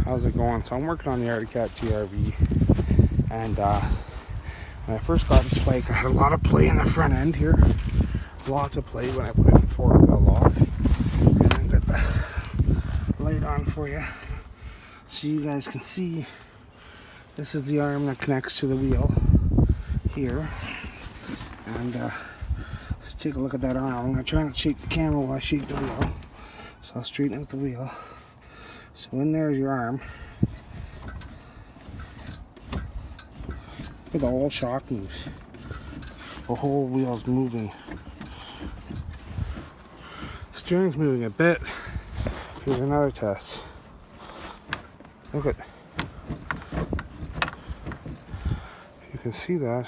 How's it going? So I'm working on the Arctic Cat ATV, and when I first got this bike, I had a lot of play in the front end here. Lots of play when I put it in four-wheel lock. And I've got the light on for you so you guys can see. This is the arm that connects to the wheel here. And let's take a look at that arm. I'm going to try not to shake the camera while I shake the wheel. So I'll straighten out the wheel. So in there is your arm. Look at the whole shock moves. The whole wheel's moving. Steering's moving a bit. Here's another test. Look at. You can see that.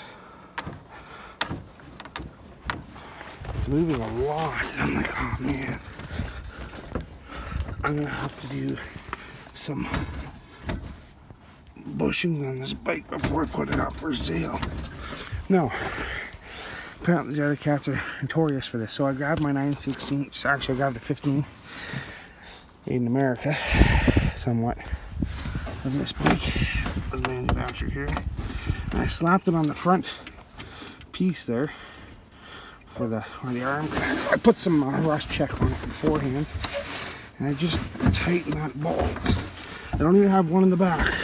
It's moving a lot. I'm like, oh man. I'm gonna have to do some bushing on this bike before I put it up for sale. No, apparently the other cats are notorious for this. So I grabbed my 9/16. Actually, I grabbed the 15. Made in America, somewhat, of this bike. Was manufactured here. And I slapped it on the front piece there for the arm. I put some rust check on it beforehand. And I just tighten that bolt. I don't even have one in the back.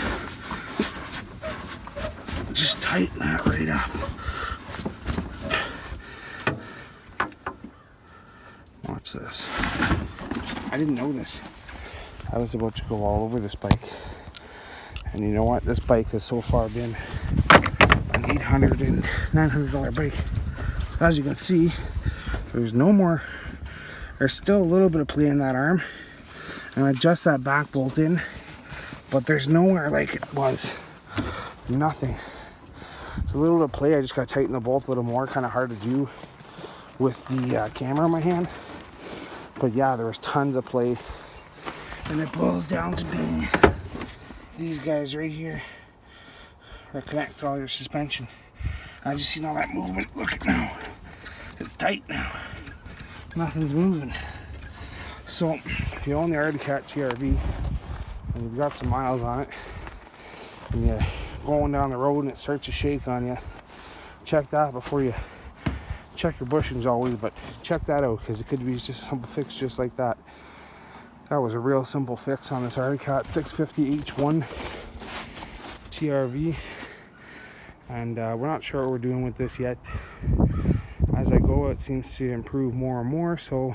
Just tighten that right up. Watch this. I didn't know this. I was about to go all over this bike. And you know what? This bike has so far been an $800 and $900 bike. As you can see, there's no more. There's still a little bit of play in that arm. And adjust that back bolt in, but there's nowhere like it was. Nothing. It's a little bit of play. I just got to tighten the bolt a little more. Kind of hard to do with the camera in my hand. But yeah, there was tons of play. And it boils down to being these guys right here that connect to all your suspension. I just seen all that movement. Look at now. It's tight now. Nothing's moving. So, if you own the Arctic Cat TRV and you've got some miles on it and you're going down the road and it starts to shake on you, check that before you check your bushings always, but check that out because it could be just a simple fix just like that. That was a real simple fix on this Arctic Cat 650H1 TRV, and we're not sure what we're doing with this yet. As I go, it seems to improve more and more, so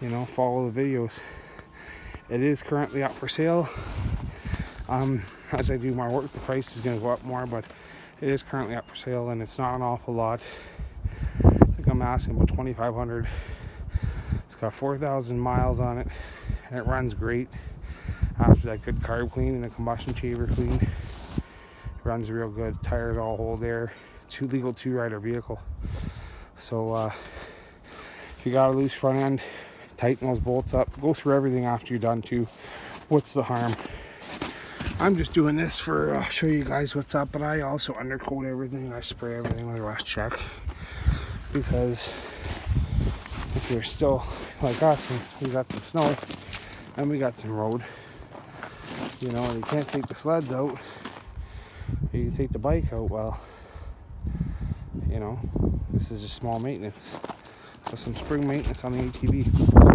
you know, follow the videos. It is currently up for sale. As I do my work, the price is going to go up more, but it is currently up for sale, and it's not an awful lot. I think I'm asking about $2,500. It's got 4,000 miles on it, and it runs great after that good carb clean and the combustion chamber clean. It runs real good. Tires all hold there. It's a legal two-rider vehicle. So if you got a loose front end, tighten those bolts up. Go through everything after you're done too. What's the harm? I'm just doing this for show you guys what's up, but I also undercoat everything. I spray everything with a rust check, because if you're still like us and we got some snow and we got some road, you know, and you can't take the sleds out, you can take the bike out. Well, you know, this is just small maintenance. So some spring maintenance on the ATV.